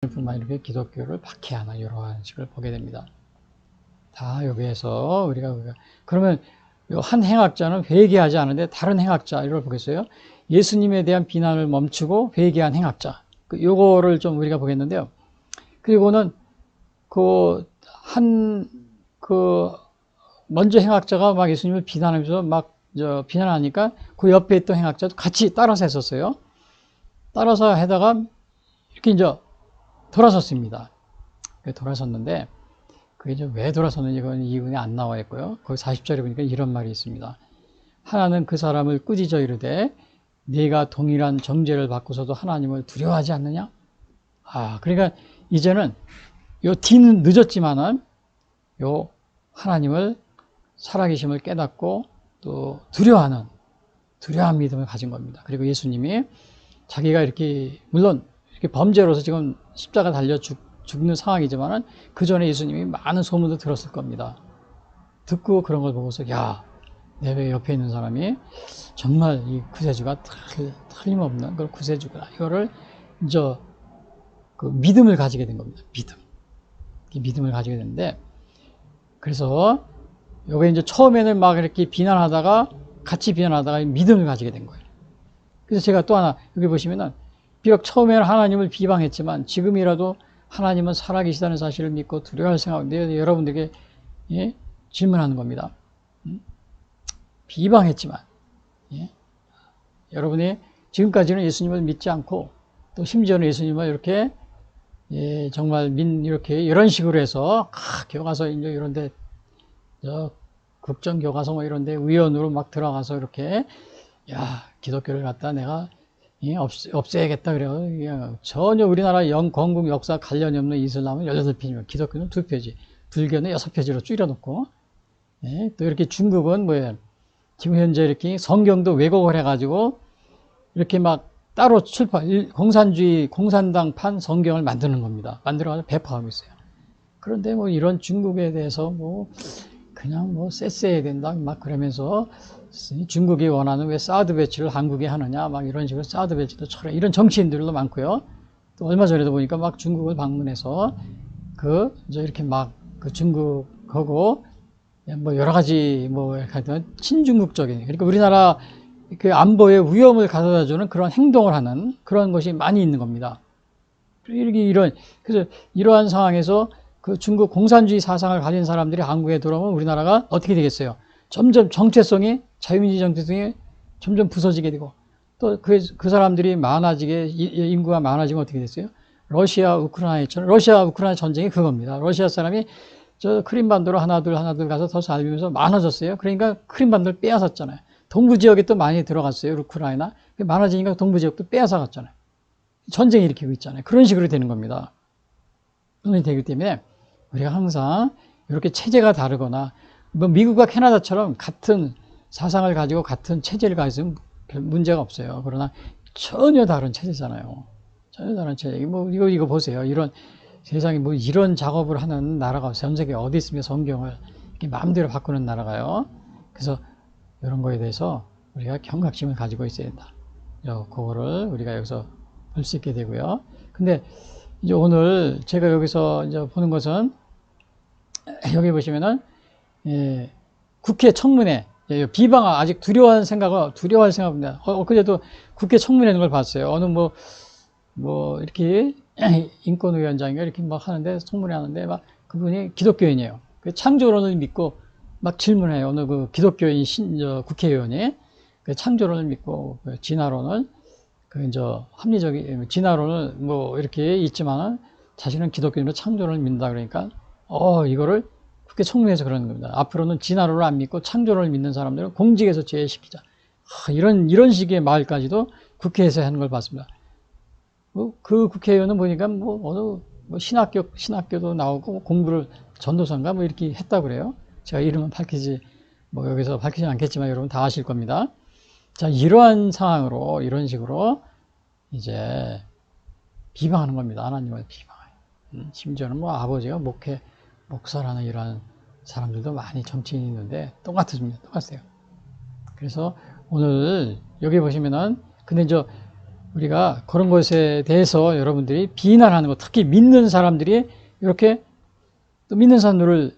뿐만 이렇게 기독교를 박해하는 이러한 식을 보게 됩니다. 다 여기에서 우리가 그러면 한 행악자는 회개하지 않은데 다른 행악자 이걸 보겠어요. 예수님에 대한 비난을 멈추고 회개한 행악자. 요거를 좀 우리가 보겠는데요. 그리고는 먼저 행악자가 막 예수님을 비난하면서 비난하니까 그 옆에 있던 행악자도 같이 따라서 했었어요. 따라서 하다가 이렇게 이제 돌아섰습니다. 돌아섰는데 그게 이제 왜 돌아섰는지 그건 이유는 안 나와 있고요. 거기 40절에 보니까 이런 말이 있습니다. 하나는 그 사람을 꾸짖어 이르되 네가 동일한 정죄를 받고서도 하나님을 두려워하지 않느냐? 그러니까 이제는 요 뒤는 늦었지만은 요 하나님을 살아계심을 깨닫고 또 두려워한 믿음을 가진 겁니다. 그리고 예수님이 자기가 이렇게 물론 이렇게 범죄로서 지금 십자가 달려 죽는 상황이지만은 그 전에 예수님이 많은 소문도 들었을 겁니다. 듣고 그런 걸 보고서 내 옆에 있는 사람이 정말 이 구세주가 틀림없는 그런 구세주구나. 이거를 이제 그 믿음을 가지게 된 겁니다. 믿음을 가지게 됐는데 그래서 요게 이제 처음에는 막 이렇게 같이 비난하다가 믿음을 가지게 된 거예요. 그래서 제가 또 하나 여기 보시면은 비록 처음에는 하나님을 비방했지만 지금이라도 하나님은 살아계시다는 사실을 믿고 두려워할 생각인데 여러분들에게 질문하는 겁니다. 비방했지만 여러분이 지금까지는 예수님을 믿지 않고 또 심지어는 예수님을 이렇게 정말 이런 식으로 해서 교과서 이제 이런데 국정 교과서 뭐 이런데 의원으로 막 들어가서 이렇게 기독교를 갖다 내가 없애야겠다 그래요. 전혀 우리나라 건국 역사 관련이 없는 이슬람은 18표지면 기독교는 2표지, 불교는 6표지로 줄여놓고 또 이렇게 중국은 뭐예요? 지금 현재 이렇게 성경도 왜곡을 해가지고 이렇게 막 따로 공산당판 성경을 만드는 겁니다. 만들어가지고 배포하고 있어요. 그런데 뭐 이런 중국에 대해서 그냥 쎄쎄해야 된다 막 그러면서 중국이 원하는 왜 사드 배치를 한국에 하느냐 막 이런 식으로 사드 배치도 이런 정치인들도 많고요. 또 얼마 전에도 보니까 막 중국을 방문해서 이렇게 막 중국하고 여러 가지 하여튼 친중국적인 그러니까 우리나라 그 안보에 위험을 가져다 주는 그런 행동을 하는 그런 것이 많이 있는 겁니다. 그래서 이러한 상황에서 그 중국 공산주의 사상을 가진 사람들이 한국에 들어오면 우리나라가 어떻게 되겠어요? 점점 자유민주주의 정체성이 점점 부서지게 되고 또 그 사람들이 인구가 많아지면 어떻게 됐어요? 러시아 우크라이나 전쟁이 그겁니다. 러시아 사람이 크림반도로 하나둘 가서 더 살면서 많아졌어요. 그러니까 크림반도를 빼앗았잖아요. 동부 지역에 또 많이 들어갔어요. 우크라이나. 많아지니까 동부 지역도 빼앗아갔잖아요. 전쟁이 일으키고 있잖아요. 그런 식으로 되는 겁니다. 그런 되기 때문에 우리가 항상 이렇게 체제가 다르거나 미국과 캐나다처럼 같은 사상을 가지고 같은 체제를 가지면 별 문제가 없어요. 그러나 전혀 다른 체제잖아요. 전혀 다른 체제. 이거 보세요. 세상에 이런 작업을 하는 나라가 전 세계에 어디 있으며 성경을 이렇게 마음대로 바꾸는 나라가요. 그래서 이런 거에 대해서 우리가 경각심을 가지고 있어야 된다. 그거를 우리가 여기서 볼 수 있게 되고요. 근데 이제 오늘 제가 여기서 이제 보는 것은 여기 보시면은 국회 청문회 아직 두려워할 생각입니다. 엊그제도 국회 청문회 있는 걸 봤어요. 어느 이렇게 인권위원장인가 이렇게 막 하는데 청문회 하는데 막 그분이 기독교인이에요. 창조론을 믿고 막 질문해요. 어느 그 기독교인 국회의원이 창조론을 믿고 진화론을 합리적인 진화론을 이렇게 있지만은 자신은 기독교인으로 창조론을 믿는다 그러니까 이거를 국회 청문회에서 그러는 겁니다. 앞으로는 진화론을 안 믿고 창조론을 믿는 사람들을 공직에서 제외시키자. 이런 식의 말까지도 국회에서 하는 걸 봤습니다. 그 국회의원은 보니까 어느 신학교도 나오고 공부를 전도사인가 이렇게 했다고 그래요. 제가 이름은 여기서 밝히지 않겠지만 여러분 다 아실 겁니다. 자, 이러한 상황으로 이런 식으로 이제 비방하는 겁니다. 하나님을 비방해요. 심지어는 아버지가 목사라는 이러한 사람들도 많이 정치인이 있는데 똑같아요. 그래서 오늘 여기 보시면은 근데 우리가 그런 것에 대해서 여러분들이 비난하는 것, 특히 믿는 사람들이 이렇게 또 믿는 사람들을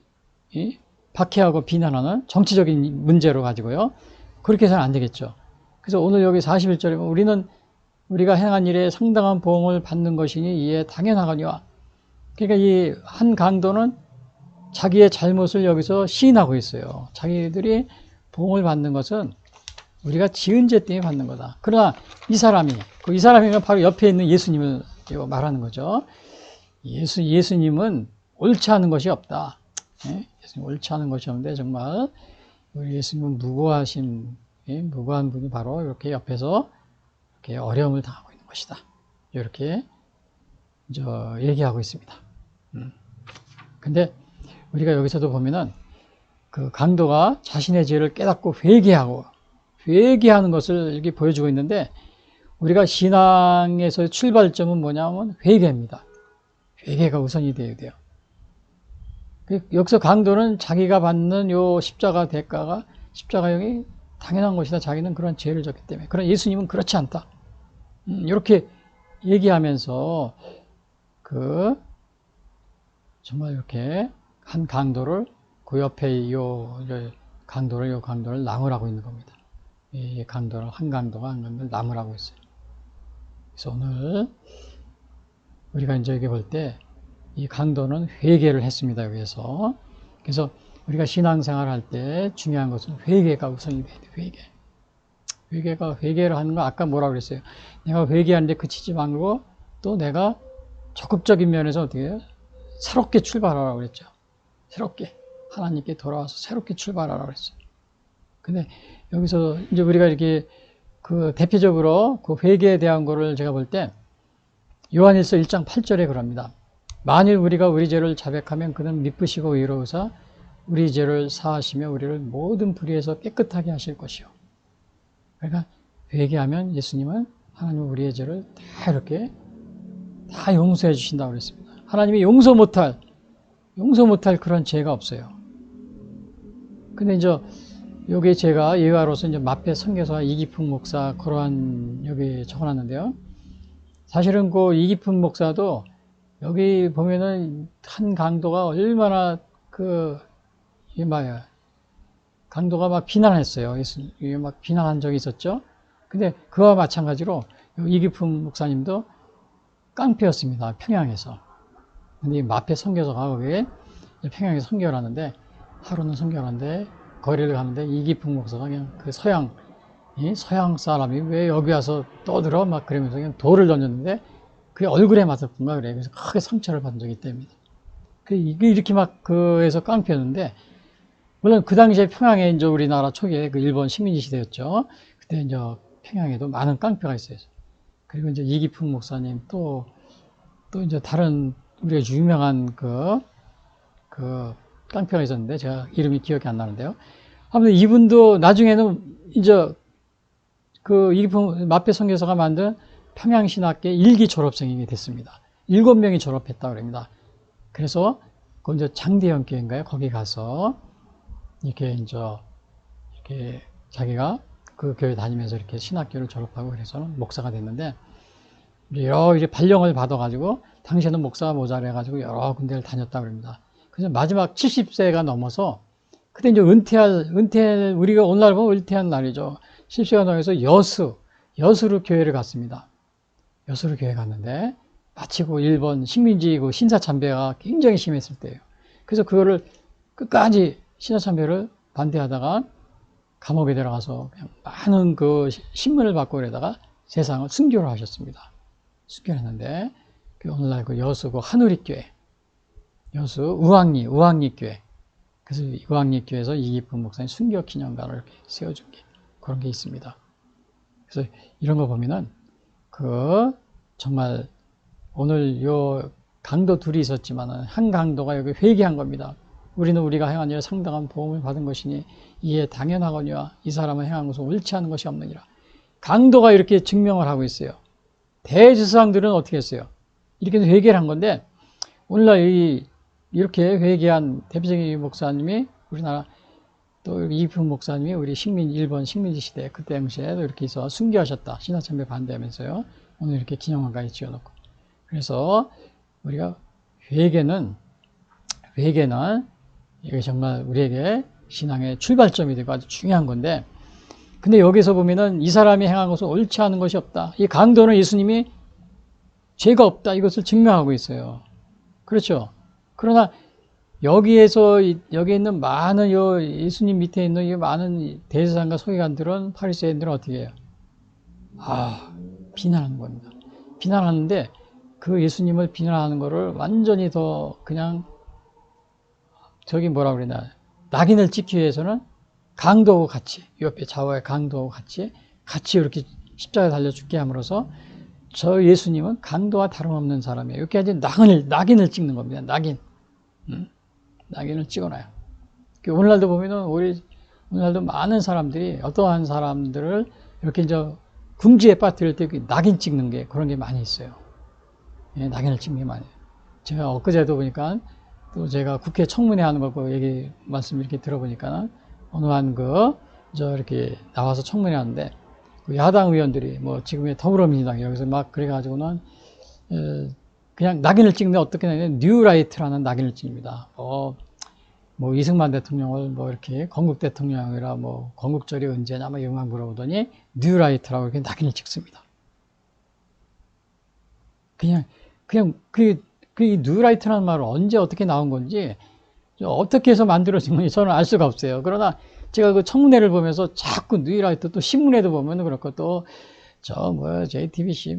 박해하고 비난하는 정치적인 문제로 가지고요. 그렇게 해서는 안 되겠죠. 그래서 오늘 여기 41절에 우리는 우리가 행한 일에 상당한 보응을 받는 것이니 이에 당연하거니와. 그러니까 이 한 강도는 자기의 잘못을 여기서 시인하고 있어요. 자기들이 보응을 받는 것은 우리가 지은 죄 때문에 받는 거다. 그러나 이 사람이 바로 옆에 있는 예수님을 말하는 거죠. 예수님은 옳지 않은 것이 없다. 예수님 옳지 않은 것이 없는데 정말 우리 예수님은 무고한 분이 바로 이렇게 옆에서 이렇게 어려움을 당하고 있는 것이다. 이렇게 얘기하고 있습니다. 근데 우리가 여기서도 보면은 그 강도가 자신의 죄를 깨닫고 회개하는 것을 이렇게 보여주고 있는데 우리가 신앙에서의 출발점은 뭐냐면 회개입니다. 회개가 우선이 되어야 돼요. 여기서 강도는 자기가 받는 요 십자가 십자가형이 당연한 것이다. 자기는 그런 죄를 졌기 때문에. 그러나 예수님은 그렇지 않다. 이렇게 얘기하면서 정말 이렇게 한 강도를 그 옆에 요 강도를 나무라고 있는 겁니다. 이 강도를 한 강도를 나무라고 있어요. 그래서 오늘 우리가 이제 여기 볼 때 이 강도는 회개를 했습니다. 여기에서. 그래서 우리가 신앙생활 할 때 중요한 것은 회개가 우선이 돼야 돼요. 회개를 하는 거 아까 뭐라고 그랬어요? 내가 회개하는데 그치지 말고 또 내가 적극적인 면에서 어떻게 해요? 새롭게 출발하라고 그랬죠. 새롭게 하나님께 돌아와서 새롭게 출발하라고 그랬어요. 근데 여기서 이제 우리가 이렇게 대표적으로 그 회개에 대한 거를 제가 볼 때 요한일서 1장 8절에 그럽니다. 만일 우리가 우리 죄를 자백하면 그는 미쁘시고 의로우사 우리 죄를 사하시며 우리를 모든 불의에서 깨끗하게 하실 것이요. 그러니까 회개하면 예수님은 하나님은 우리의 죄를 다 이렇게 다 용서해 주신다고 그랬습니다. 하나님이 용서 못할 그런 죄가 없어요. 근데 이제 여기 제가 예화로서 이제 마페 선교사 이기풍 목사 그러한 여기 적어놨는데요. 사실은 그 이기풍 목사도 여기 보면은 한 강도가 얼마나 강도가 막 비난했어요. 막 비난한 적이 있었죠. 근데 그와 마찬가지로 이기풍 목사님도 깡패였습니다. 평양에서. 근데 이 마페 선교사가 거기에 평양에서 선교를 하는데 하루는 선교를 하는데 거리를 가는데 이기풍 목사가 그냥 서양 사람이 왜 여기 와서 떠들어? 막 그러면서 그냥 돌을 던졌는데 그게 얼굴에 맞았던가 그래. 그래서 크게 상처를 받은 적이 있답니다. 이게 이렇게 해서 깡패였는데, 물론 그 당시에 평양에 이제 우리나라 초기에 일본 식민지 시대였죠. 그때 이제 평양에도 많은 깡패가 있어요. 그리고 이제 이기풍 목사님 또 이제 다른 우리가 유명한 깡패가 있었는데 제가 이름이 기억이 안 나는데요. 아무튼 이분도 나중에는 이제 이기풍 마페 선교사가 만든 평양신학계 1기 졸업생이 됐습니다. 7명이 졸업했다고 합니다. 그래서 이제 장대현 교회인가요? 거기 가서 이렇게 자기가 그 교회 다니면서 이렇게 신학교를 졸업하고 그래서는 목사가 됐는데 여러 이제 발령을 받아가지고 당시에는 목사가 모자라가지고 여러 군데를 다녔다고 합니다. 그래서 마지막 70세가 넘어서 그때 이제 우리가 오늘날 보면 은퇴한 날이죠. 70세가 넘어서 여수로 교회를 갔습니다. 여수로 교회 갔는데 마치고 일본 식민지 신사참배가 굉장히 심했을 때예요. 그래서 그거를 끝까지 신사참배를 반대하다가 감옥에 들어가서 그냥 많은 신문을 받고 그러다가 세상을 순교를 하셨습니다. 순교를 했는데 오늘날 여수 한우리교회, 여수 우왕리교회, 그래서 우왕리교회에서 이기풍 목사님 순교 기념관을 이렇게 세워준 게 그런 게 있습니다. 그래서 이런 거 보면은 정말 오늘 요 강도 둘이 있었지만은 한 강도가 여기 회개한 겁니다. 우리는 우리가 행한 일에 상당한 보응을 받은 것이니 이에 당연하거니와 이 사람은 행한 것은 옳지 않은 것이 없느니라. 강도가 이렇게 증명을 하고 있어요. 대제사장들은 어떻게 했어요? 이렇게 회개를 한 건데 오늘날 이렇게 회개한 대표적인 목사님이 우리나라 또 이익훈 목사님이 우리 일본 식민지 시대 그 당시에도 이렇게 해서 순교하셨다. 신화참배 반대하면서요. 오늘 이렇게 기념관까지 지어놓고. 그래서 우리가 회개는 이게 정말 우리에게 신앙의 출발점이 되고 아주 중요한 건데, 근데 여기서 보면은 이 사람이 행한 것은 옳지 않은 것이 없다. 이 강도는 예수님이 죄가 없다. 이것을 증명하고 있어요. 그렇죠. 그러나 여기에서 여기 있는 많은 예수님 밑에 있는 이 많은 대제사장과 서기관들은, 파리새인들은 어떻게 해요? 비난하는 겁니다. 비난하는데 그 예수님을 비난하는 거를 완전히 더 그냥 저기 뭐라 그러나 낙인을 찍기 위해서는 강도하고 같이, 옆에 좌우의 강도하고 같이 이렇게 십자가에 달려 죽게 함으로써 저 예수님은 강도와 다름없는 사람이에요. 이렇게 이제 낙인을 찍는 겁니다. 낙인을 찍어놔요. 오늘날도 보면은 오늘날도 많은 사람들이 어떠한 사람들을 이렇게 이제 궁지에 빠뜨릴 때 낙인 찍는 게 그런 게 많이 있어요. 예, 낙인을 찍는 게 많이 해요. 제가 엊그제도 보니까 또 제가 국회 청문회 하는 거 말씀 이렇게 들어보니까 어느 한 이렇게 나와서 청문회 하는데 그 야당 의원들이 지금의 더불어민주당이 여기서 막 그래가지고는 그냥 낙인을 찍는데 어떻게 하냐면 뉴라이트라는 낙인을 찍습니다. 이승만 대통령을 이렇게 건국 대통령이라 건국절이 언제냐 이런 걸 물어보더니 뉴라이트라고 이렇게 낙인을 찍습니다. 그냥 이 뉴라이트라는 말은 언제 어떻게 나온 건지 어떻게 해서 만들어진 건지 저는 알 수가 없어요. 그러나 제가 그 청문회를 보면서 자꾸 뉴라이트, 또 신문에도 보면 그렇고 또 JTBC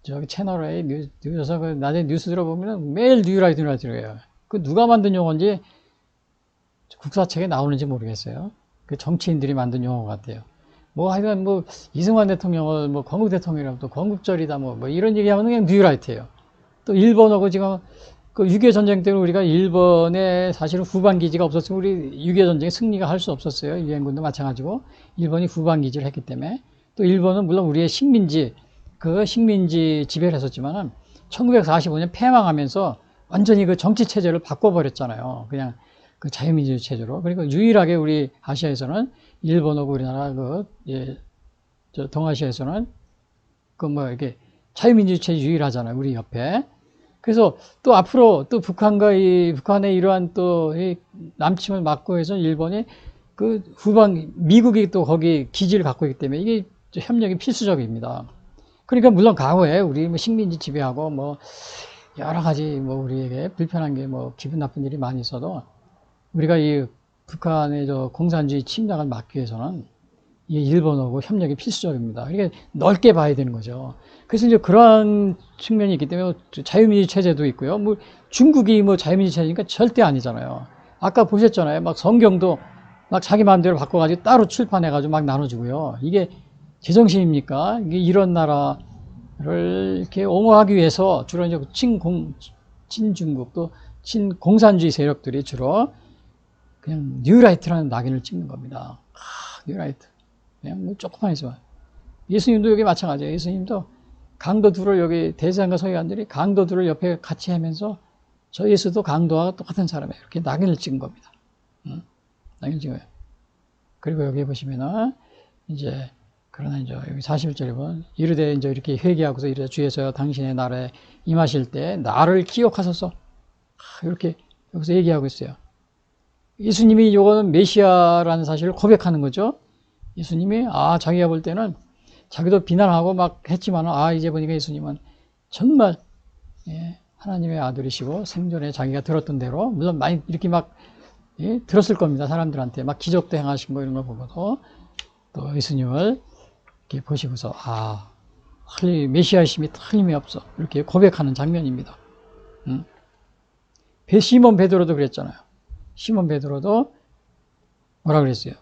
저기 채널 A 뉴스 낮에 뉴스 들어보면 매일 뉴라이트래요. 그 누가 만든 용어인지 국사책에 나오는지 모르겠어요. 그 정치인들이 만든 용어 같아요. 하여간 이승만 대통령을 건국 대통령이라고 또 건국절이다 이런 얘기하면 그냥 뉴라이트예요. 또 일본하고 지금 그 6.25 전쟁 때는 우리가 일본에 사실은 후방 기지가 없었으면 우리 6.25 전쟁에 승리가 할 수 없었어요. 유엔군도 마찬가지고 일본이 후방 기지를 했기 때문에. 또 일본은 물론 우리의 식민지 지배를 했었지만은 1945년 패망하면서 완전히 그 정치 체제를 바꿔버렸잖아요. 그냥 그 자유민주주의 체제로. 그리고 유일하게 우리 아시아에서는 일본하고 우리나라 동아시아에서는 이렇게 자유민주주의 체제 유일하잖아요. 우리 옆에. 그래서 또 앞으로 또 북한의 이러한 또 남침을 막고 해서 일본이 미국이 또 거기 기지를 갖고 있기 때문에 이게 협력이 필수적입니다. 그러니까 물론 과거에 우리 식민지 지배하고 여러 가지 우리에게 불편한 게 기분 나쁜 일이 많이 있어도 우리가 이 북한의 공산주의 침략을 막기 위해서는 이 일본하고 협력이 필수적입니다. 그러니까 넓게 봐야 되는 거죠. 그래서 이제 그러한 측면이 있기 때문에 자유민주 체제도 있고요. 중국이 자유민주 체제니까 절대 아니잖아요. 아까 보셨잖아요. 성경도 자기 마음대로 바꿔가지고 따로 출판해가지고 나눠주고요. 이게 제정신입니까? 이런 나라를 이렇게 옹호하기 위해서 주로 이제 친중국 또 친공산주의 세력들이 주로 그냥 뉴라이트라는 낙인을 찍는 겁니다. 뉴라이트. 그냥 조금만 있어봐. 예수님도 여기 마찬가지예요. 예수님도 강도 둘을 여기 대제사장과 서기관들이 강도 둘을 옆에 같이 하면서 저 예수도 강도와 똑같은 사람이에요. 이렇게 낙인을 찍은 겁니다. 낙인을 찍어요. 그리고 여기 보시면은 그러나 여기 41절에 보면 이르되 이렇게 회개하고서 이르되 주에서 당신의 나라에 임하실 때 나를 기억하소서. 이렇게 여기서 얘기하고 있어요. 예수님이 이거는 메시아라는 사실을 고백하는 거죠. 예수님이 자기가 볼 때는 자기도 비난하고 했지만 이제 보니까 예수님은 정말 하나님의 아들이시고 생전에 자기가 들었던 대로 물론 많이 이렇게 들었을 겁니다. 사람들한테 기적도 행하신 거 이런 거 보고도 또 예수님을 이렇게 보시고서 메시아심이 틀림이 없어 이렇게 고백하는 장면입니다. 시몬 베드로도 그랬잖아요. 시몬 베드로도 뭐라 그랬어요?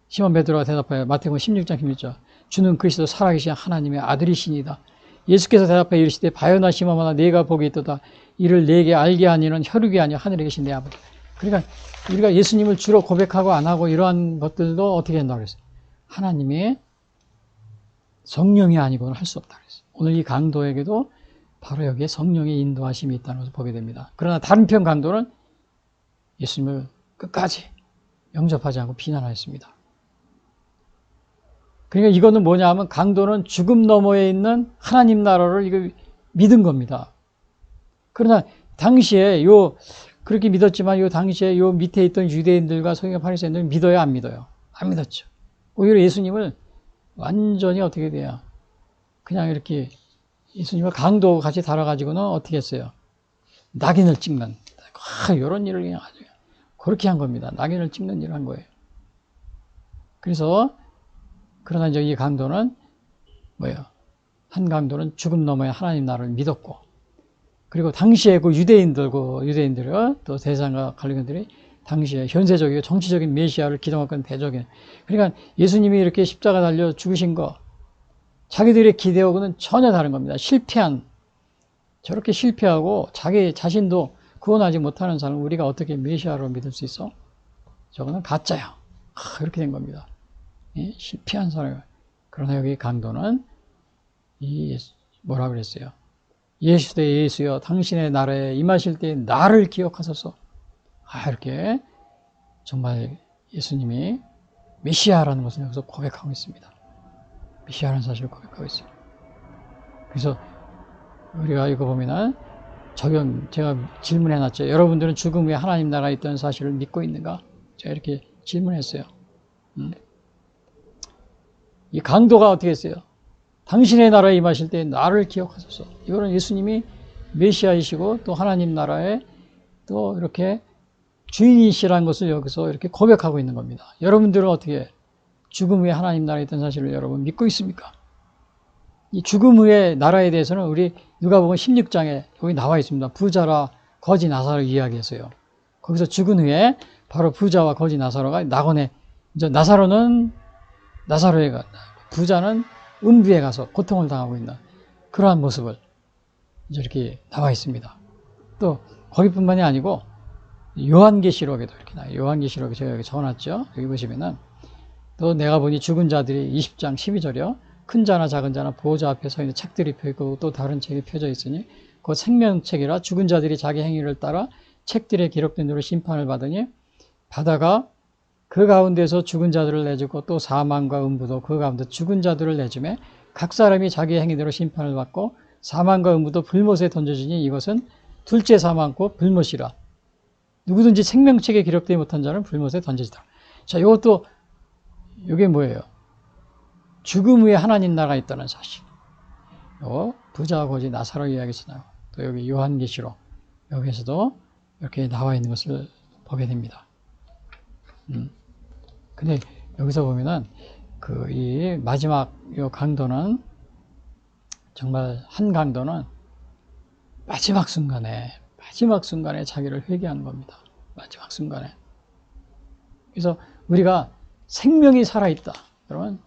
시몬 베드로가 대답하여 마태복음 16장 16절 주는 그리스도 살아계신 하나님의 아들이시니다. 예수께서 대답하여 이르시되 바요나 시몬아 네가 복이 있도다. 이를 내게 알게 하니는 혈육이 아니라 하늘에 계신 내 아버지. 그러니까 우리가 예수님을 주로 고백하고 안 하고 이러한 것들도 어떻게 한다고 그랬어요? 하나님의 성령이 아니고는 할 수 없다 그랬어요. 오늘 이 강도에게도 바로 여기에 성령의 인도하심이 있다는 것을 보게 됩니다. 그러나 다른 편 강도는 예수님을 끝까지 영접하지 않고 비난하였습니다. 그러니까 이거는 뭐냐 하면 강도는 죽음 너머에 있는 하나님 나라를 이거 믿은 겁니다. 그러나 당시에 그렇게 믿었지만 당시에 밑에 있던 유대인들과 서기관 바리새인들은 믿어요, 안 믿어요? 안 믿었죠. 오히려 예수님을 완전히 어떻게 돼요? 그냥 이렇게 예수님을 강도 같이 달아가지고는 어떻게 했어요? 낙인을 찍는, 이런 일을 그냥 아주 그렇게 한 겁니다. 낙인을 찍는 일을 한 거예요. 그러나 이제 이 강도는 뭐예요? 한 강도는 죽음 너머의 하나님 나라를 믿었고, 그리고 당시에 그 유대인들, 또 대상과 관리관들이 당시에 현세적이고 정치적인 메시아를 기동했던 대적인, 그러니까 예수님이 이렇게 십자가 달려 죽으신 거, 자기들의 기대하고는 전혀 다른 겁니다. 저렇게 실패하고 자기 자신도 구원하지 못하는 사람을 우리가 어떻게 메시아로 믿을 수 있어? 저거는 가짜야. 이렇게 된 겁니다. 실패한 사람. 그러나 여기 강도는 뭐라 그랬어요? 예수 대 예수여, 당신의 나라에 임하실 때 나를 기억하소서. 이렇게 정말 예수님이 메시아라는 것을 여기서 고백하고 있습니다. 메시아라는 사실을 고백하고 있어요. 그래서 우리가 이거 보면은 제가 질문해놨죠. 여러분들은 죽음 후에 하나님 나라에 있다는 사실을 믿고 있는가? 제가 이렇게 질문했어요. 이 강도가 어떻게 했어요? 당신의 나라에 임하실 때 나를 기억하소서. 이거는 예수님이 메시아이시고 또 하나님 나라에 또 이렇게 주인이시라는 것을 여기서 이렇게 고백하고 있는 겁니다. 여러분들은 어떻게 죽음 후에 하나님 나라에 있다는 사실을 여러분 믿고 있습니까? 이 죽음 후의 나라에 대해서는 우리 누가복음 16장에 여기 나와 있습니다. 부자라 거지 나사로 이야기했어요. 거기서 죽은 후에 바로 부자와 거지 나사로가 낙원에, 이제 나사로에 가, 부자는 음부에 가서 고통을 당하고 있는 그러한 모습을 이제 이렇게 나와 있습니다. 또 거기뿐만이 아니고 요한계시록에도 이렇게 나와요. 요한계시록에 제가 여기 적어놨죠. 여기 보시면은 또 내가 보니 죽은 자들이 20장 12절이요. 큰 자나 작은 자나 보호자 앞에 서 있는 책들이 펴있고 또 다른 책이 펴져 있으니 그 생명책이라 죽은 자들이 자기 행위를 따라 책들에 기록된 대로 심판을 받으니 바다가 그 가운데서 죽은 자들을 내주고 또 사망과 음부도 그 가운데 죽은 자들을 내주매 각 사람이 자기 행위대로 심판을 받고 사망과 음부도 불못에 던져지니 이것은 둘째 사망과 불못이라. 누구든지 생명책에 기록되지 못한 자는 불못에 던져지더라. 자, 이게 뭐예요? 죽음 후에 하나님 나라가 있다는 사실. 부자와 거지 나사로 이야기에서 나오고 또 여기 요한계시록 여기에서도 이렇게 나와 있는 것을 보게 됩니다. 근데 여기서 보면은 이 마지막 요 강도는 정말 한 강도는 마지막 순간에 자기를 회개하는 겁니다. 마지막 순간에. 그래서 우리가 생명이 살아있다. 여러분,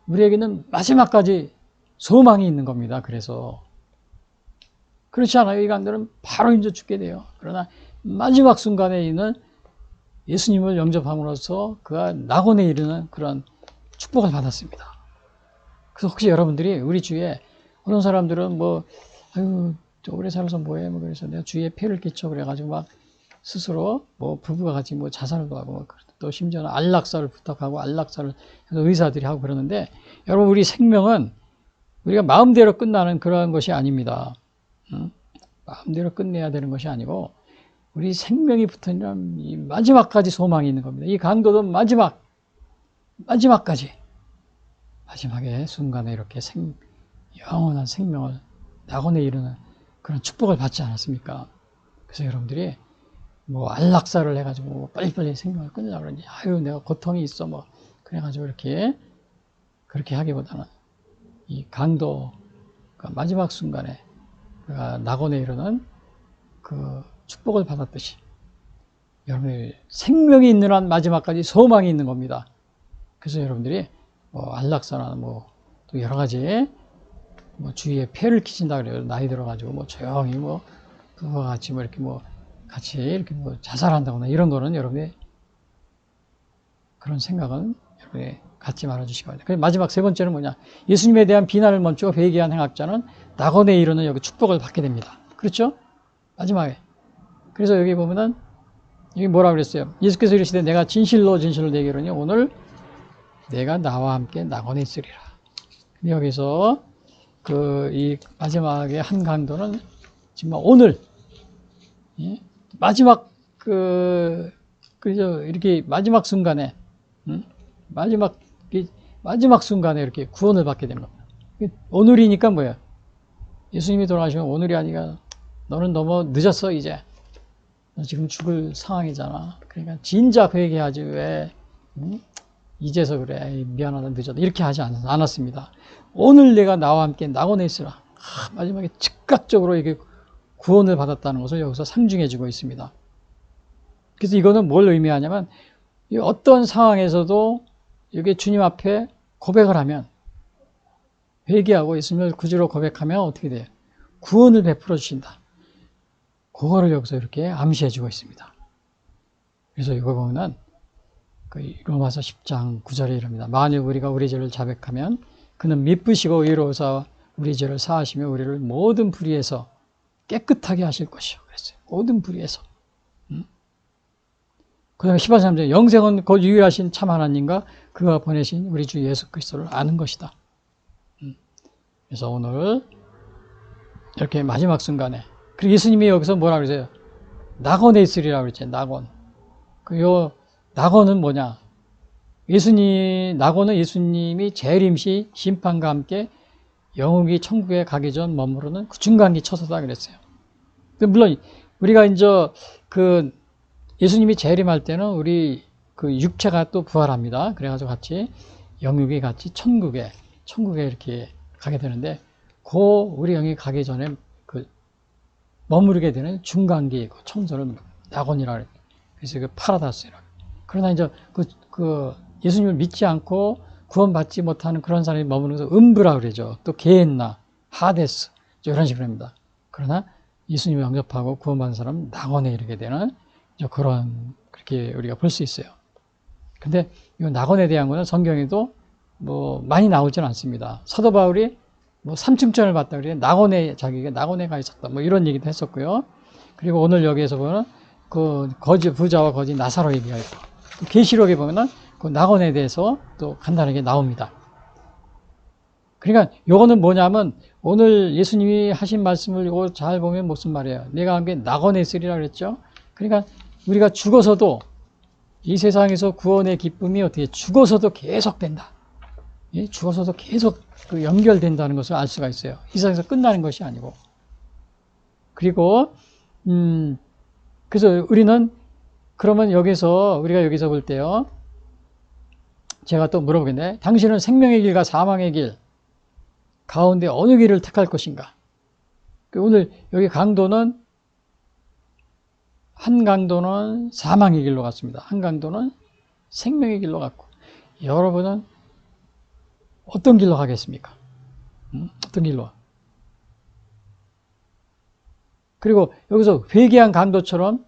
우리에게는 마지막까지 소망이 있는 겁니다. 그래서 그렇지 않아요. 이 강도는 바로 이제 죽게 돼요. 그러나 마지막 순간에 있는 예수님을 영접함으로써 그가 낙원에 이르는 그런 축복을 받았습니다. 그래서 혹시 여러분들이 우리 주위에 어떤 사람들은 저 오래 살아서 뭐해? 그래서 내가 주위에 폐를 끼쳐 그래가지고 막 스스로 부부가 같이 자살도 하고 또 심지어는 안락사를 부탁하고 안락사를 의사들이 하고 그러는데 여러분 우리 생명은 우리가 마음대로 끝나는 그런 것이 아닙니다. 마음대로 끝내야 되는 것이 아니고 우리 생명이 붙어있는 이 마지막까지 소망이 있는 겁니다. 이 강도도 마지막까지 마지막에 순간에 이렇게 영원한 생명을 낙원에 이르는 그런 축복을 받지 않았습니까? 그래서 여러분들이 안락사를 해가지고 빨리빨리 생명을 끊으려고 그러니 내가 고통이 있어 그래가지고 그렇게 하기보다는 이 강도가 마지막 순간에 그가 낙원에 이르는 그 축복을 받았듯이 여러분들이 생명이 있는 한 마지막까지 소망이 있는 겁니다. 그래서 여러분들이 안락사나 또 여러 가지 주위에 폐를 끼친다 그래요. 나이 들어가지고 조용히 부부가 같이 이렇게 같이 이렇게 자살한다거나 이런 거는 여러분의 그런 생각은 여러분이 갖지 말아주시기 바랍니다. 그리고 마지막 세 번째는 뭐냐? 예수님에 대한 비난을 멈추고 회개한 행악자는 낙원에 이르는 여기 축복을 받게 됩니다. 그렇죠? 마지막에. 그래서 여기 보면은 이게 뭐라 그랬어요? 예수께서 이르시되 내가 진실로 진실로 내게 이르노니 오늘 내가 나와 함께 낙원에 있으리라. 여기서 이 마지막에 한 강도는 정말 오늘, 예? 마지막 그죠? 이렇게 마지막 순간에, 마지막 순간에 이렇게 구원을 받게 됩니다. 오늘이니까 뭐야? 예수님이 돌아가시면 오늘이 아니라 너는 너무 늦었어, 이제. 너 지금 죽을 상황이잖아. 그러니까 진작 회개하지, 왜, 이제서 그래. 미안하다, 늦었다. 이렇게 하지 않았습니다. 오늘 내가 나와 함께 낙원에 있으라. 마지막에 즉각적으로 이게 구원을 받았다는 것을 여기서 상징해 주고 있습니다. 그래서 이거는 뭘 의미하냐면, 어떤 상황에서도 여기 주님 앞에 고백을 하면, 회개하고 예수님을 구주로 고백하면 어떻게 돼요? 구원을 베풀어 주신다. 그거를 여기서 이렇게 암시해 주고 있습니다. 그래서 이거 보면은 로마서 10장 9절에 이릅니다. 만일 우리가 우리 죄를 자백하면 그는 미쁘시고 의로우사 우리 죄를 사하시며 우리를 모든 불의에서 깨끗하게 하실 것이요. 그랬어요. 모든 불의에서. 그 다음에 14절에 영생은 곧 유일하신 참 하나님과 그가 보내신 우리 주 예수 그리스도를 아는 것이다. 그래서 오늘 이렇게 마지막 순간에, 그리고 예수님이 여기서 뭐라 그러세요? 낙원에 있으리라고 그랬죠. 낙원. 낙원은 뭐냐? 낙원은 예수님이 재림시 심판과 함께 영웅이 천국에 가기 전 머무르는 그 중간기 처소다 그랬어요. 물론 우리가 이제 예수님이 재림할 때는 우리 육체가 또 부활합니다. 그래가지고 같이 영육이 같이 천국에 이렇게 가게 되는데, 우리 영이 가기 전에 머무르게 되는 중간기 청소를 낙원이라 그래요. 그래서 파라다스라. 그러나 이제 예수님을 믿지 않고 구원받지 못하는 그런 사람이 머무르면서 음부라 그러죠. 또 게헨나, 하데스 이런 식으로 합니다. 그러나 예수님을 영접하고 구원받은 사람은 낙원에 이르게 되는 그렇게 우리가 볼 수 있어요. 근데 이 낙원에 대한 거는 성경에도 많이 나오진 않습니다. 사도 바울이 3층전을 봤다 그래요. 자기가 낙원에 가 있었다. 이런 얘기도 했었고요. 그리고 오늘 여기에서 보면 부자와 거지 나사로 얘기가 있고, 계시록에 보면은 그 낙원에 대해서 또 간단하게 나옵니다. 그러니까 요거는 뭐냐면 오늘 예수님이 하신 말씀을 이거 잘 보면 무슨 말이에요? 내가 함께 낙원에 있으리라 그랬죠. 그러니까 우리가 죽어서도 이 세상에서 구원의 기쁨이 어떻게 죽어서도 계속된다. 죽어서도 계속 연결된다는 것을 알 수가 있어요. 이 세상에서 끝나는 것이 아니고. 그리고 그래서 우리는 그러면 우리가 여기서 볼 때요. 제가 또 물어보겠네. 당신은 생명의 길과 사망의 길 가운데 어느 길을 택할 것인가? 오늘 여기 한 강도는 사망의 길로 갔습니다. 한 강도는 생명의 길로 갔고, 여러분은 어떤 길로 가겠습니까? 어떤 길로? 그리고 여기서 회개한 강도처럼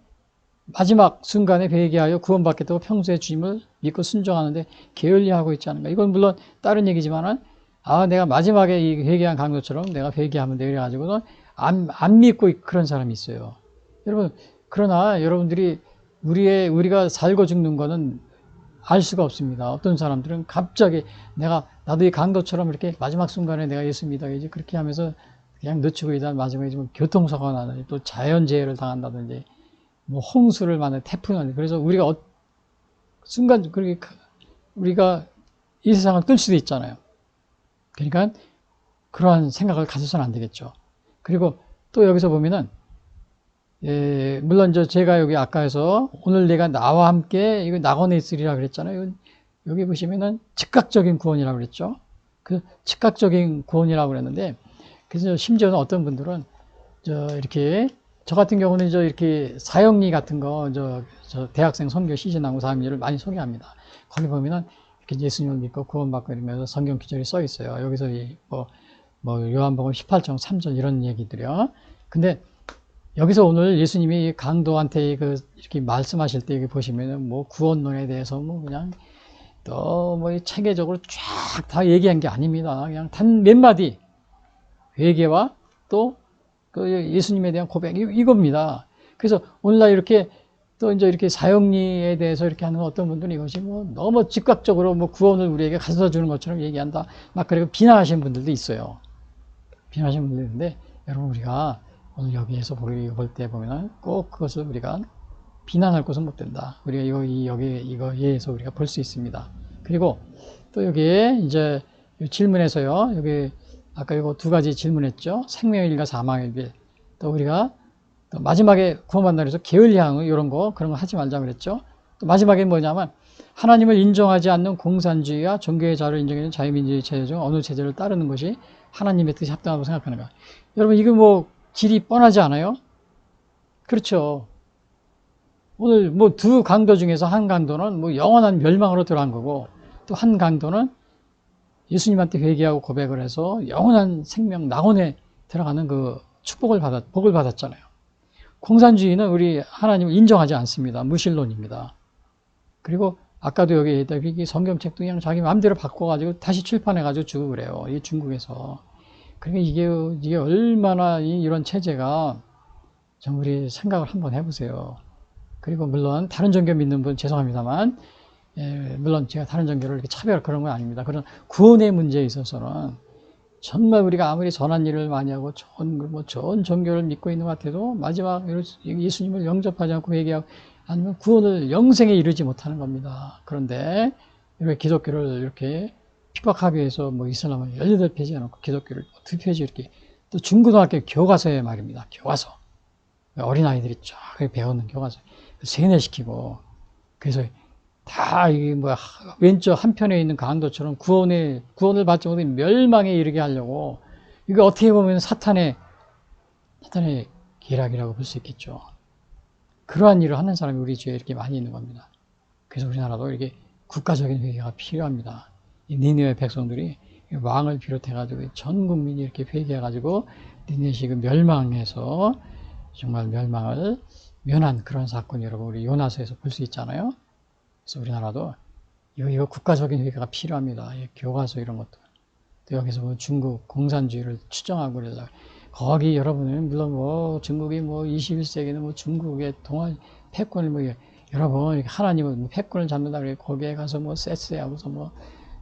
마지막 순간에 회개하여 구원받겠다고 평소에 주님을 믿고 순종하는데 게을리하고 있지 않은가. 이건 물론 다른 얘기지만은, 내가 마지막에 이 회개한 강도처럼 내가 회개하면 돼. 그래가지고는 안 믿고 그런 사람이 있어요. 여러분, 그러나 여러분들이 우리가 살고 죽는 거는 알 수가 없습니다. 어떤 사람들은 갑자기 나도 이 강도처럼 이렇게 마지막 순간에 내가 예수 믿어야지 그렇게 하면서 그냥 늦추고 있다가 마지막에 좀 교통사고가 나든지 또 자연재해를 당한다든지 홍수를 만든 태풍을, 그래서 우리가 순간 우리가 이 세상을 뜰 수도 있잖아요. 그러니까 그러한 생각을 가져서는 안 되겠죠. 그리고 또 여기서 보면은 물론 제가 여기 아까 해서 오늘 내가 나와 함께 이거 낙원에 있으리라 그랬잖아요. 여기 보시면은 즉각적인 구원이라고 그랬죠. 그 즉각적인 구원이라고 그랬는데, 그래서 심지어는 어떤 분들은 저 같은 경우는 이렇게 사형리 같은 거 저 대학생 선교 시즌하고 사형리를 많이 소개합니다. 거기 보면은 이렇게 예수님을 믿고 구원받고 이러면서 성경 기절이 써 있어요. 여기서 요한복음 18장 3절 이런 얘기들이요. 근데 여기서 오늘 예수님이 강도한테 이렇게 말씀하실 때 여기 보시면은 구원론에 대해서 그냥 또 체계적으로 쫙 다 얘기한 게 아닙니다. 그냥 단 몇 마디 회개와 또 예수님에 대한 고백 이겁니다. 그래서 오늘날 이렇게 또 이제 이렇게 사형리에 대해서 이렇게 하는 어떤 분들은 이것이 뭐 너무 즉각적으로 뭐 구원을 우리에게 가져다 주는 것처럼 얘기한다. 막 그리고 비난하시는 분들도 있어요. 비난하시는 분들도 있는데, 여러분 우리가 오늘 여기에서 볼 때 보면은 꼭 그것을 우리가 비난할 것은 못 된다. 우리가 이거에서 우리가 볼 수 있습니다. 그리고 또 여기에 이제 질문에서요, 여기 아까 이거 두 가지 질문했죠. 생명의 일과 사망의 일. 또 우리가 또 마지막에 구원받는다 해서 게을리함 이런 거 그런 거 하지 말자 그랬죠. 또 마지막에 뭐냐면 하나님을 인정하지 않는 공산주의와 종교의 자유를 인정하는 자유민주주의 체제 중 어느 체제를 따르는 것이 하나님의 뜻이 합당하다고 생각하는가. 여러분 이거 뭐 길이 뻔하지 않아요? 그렇죠. 오늘 뭐 두 강도 중에서 한 강도는 뭐 영원한 멸망으로 들어간 거고, 또 한 강도는 예수님한테 회개하고 고백을 해서 영원한 생명 낙원에 들어가는 그 복을 받았잖아요. 공산주의는 우리 하나님을 인정하지 않습니다. 무신론입니다. 그리고 아까도 여기 얘기했다시피 성경책도 그냥 자기 마음대로 바꿔가지고 다시 출판해가지고 주고 그래요. 이 중국에서. 그러니까 이게 얼마나 이런 체제가 좀 우리 생각을 한번 해보세요. 그리고 물론 다른 종교 믿는 분 죄송합니다만, 물론 제가 다른 종교를 이렇게 차별 그런 건 아닙니다. 그런 구원의 문제에 있어서는 정말 우리가 아무리 선한 일을 많이 하고 좋은 종교를 믿고 있는 것 같아도 마지막 예수님을 영접하지 않고 회개하고 아니면 구원을 영생에 이르지 못하는 겁니다. 그런데 이렇게 기독교를 이렇게 핍박하기 위해서 뭐 이슬람을 18페이지 해놓고 기독교를 2페이지 이렇게, 또 중고등학교 교과서에 말입니다. 교과서. 어린아이들이 쫙 배우는 교과서. 세뇌시키고, 그래서 다 이게 뭐 왼쪽 한편에 있는 강도처럼 구원을 받지 못해 멸망에 이르게 하려고, 이게 어떻게 보면 사탄의 계략이라고 볼 수 있겠죠. 그러한 일을 하는 사람이 우리 주위에 이렇게 많이 있는 겁니다. 그래서 우리나라도 이렇게 국가적인 회개가 필요합니다. 이 니느웨 백성들이 왕을 비롯해가지고 전 국민이 이렇게 회개해가지고 니느웨시 멸망해서 정말 멸망을 면한 그런 사건이 여러분 우리 요나서에서 볼 수 있잖아요. 그래서 우리나라도 이거 국가적인 회개가 필요합니다. 교과서 이런 것도. 또 여기서 뭐 중국 공산주의를 추정하고 그러려고. 거기 여러분은 물론 뭐 중국이 뭐 21세기는 뭐 중국의 동안 패권을 뭐 여러분 하나님은 패권을 잡는다 그래 거기에 가서 뭐 세스하고서 뭐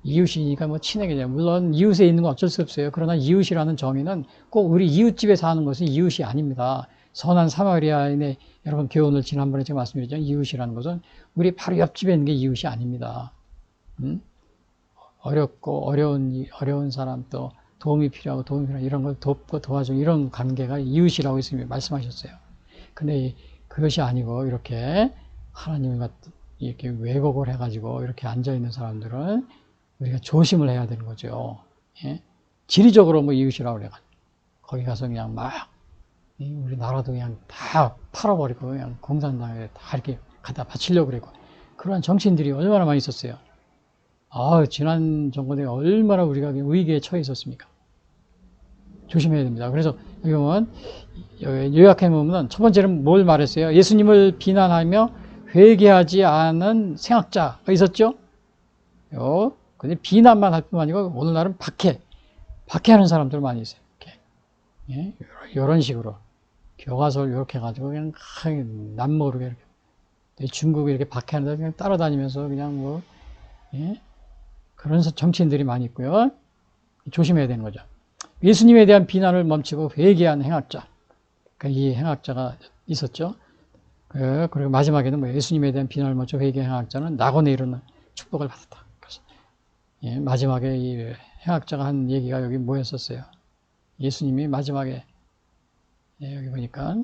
이웃이니까 뭐 친하게 물론 이웃에 있는 건 어쩔 수 없어요. 그러나 이웃이라는 정의는 꼭 우리 이웃집에 사는 것은 이웃이 아닙니다. 선한 사마리아인의 여러분 교훈을 지난번에 제가 말씀드렸죠. 이웃이라는 것은 우리 바로 옆집에 있는 게 이웃이 아닙니다. 어렵고 어려운 사람 또 도움이 필요하고 이런 걸 돕고 도와주는 이런 관계가 이웃이라고 예수님이 말씀하셨어요. 근데 그것이 아니고 이렇게 하나님과 이렇게 왜곡을 해가지고 이렇게 앉아있는 사람들은 우리가 조심을 해야 되는 거죠. 예? 지리적으로 뭐 이웃이라고 그래가지고 거기 가서 그냥 막 우리 나라도 그냥 다 팔아버리고 그냥 공산당에 다 이렇게 갖다 바치려고 그랬고 그러한 정치인들이 얼마나 많이 있었어요. 지난 정권에 얼마나 우리가 위기에 처해 있었습니까? 조심해야 됩니다. 그래서 여기 보면 요약해 보면 첫 번째는 뭘 말했어요? 예수님을 비난하며 회개하지 않은 생학자가 있었죠? 근데 비난만 할 뿐만 아니고 오늘날은 박해하는 사람들 많이 있어요. 이렇게. 예? 이런 식으로 교과서를 이렇게 해가지고 그냥 남모르게 이렇게 중국에 이렇게 박해하는데 그냥 따라다니면서 그냥 뭐 예? 그런 정치인들이 많이 있고요. 조심해야 되는 거죠. 예수님에 대한 비난을 멈추고 회개한 행악자. 그러니까 이 행악자가 있었죠. 그리고 마지막에는 뭐 예수님에 대한 비난을 멈추고 회개한 행악자는 낙원에 이르는 축복을 받았다. 그래서 예, 마지막에 이 행악자가 한 얘기가 여기 뭐였었어요? 예수님이 마지막에 여기 보니까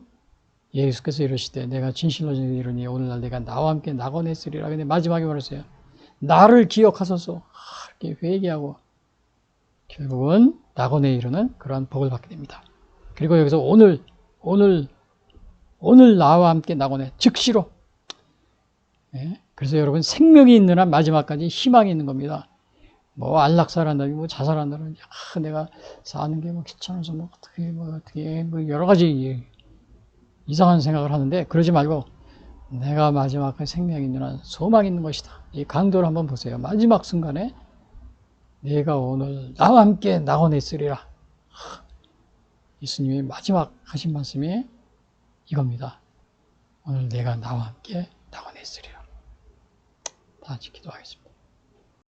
예수께서 이러시되 내가 진실로 이르니 오늘날 내가 나와 함께 낙원에 있으리라. 근데 마지막에 말했어요. 나를 기억하소서. 이렇게 회개하고 결국은 낙원에 이르는 그러한 복을 받게 됩니다. 그리고 여기서 오늘 나와 함께 낙원에 즉시로. 예? 그래서 여러분 생명이 있는 한 마지막까지 희망이 있는 겁니다. 뭐 안락사한다니 뭐 자살한다니 내가 사는 게 뭐 귀찮아서 뭐 어떻게 여러 가지 이상한 생각을 하는데 그러지 말고 내가 마지막까지 생명이 있는 한 소망이 있는 것이다. 이 강도를 한번 보세요. 마지막 순간에 내가 오늘 나와 함께 낙원에 있으리라. 예수님이 마지막 하신 말씀이 이겁니다. 오늘 내가 나와 함께 낙원에 있으리라. 다 같이 기도하겠습니다.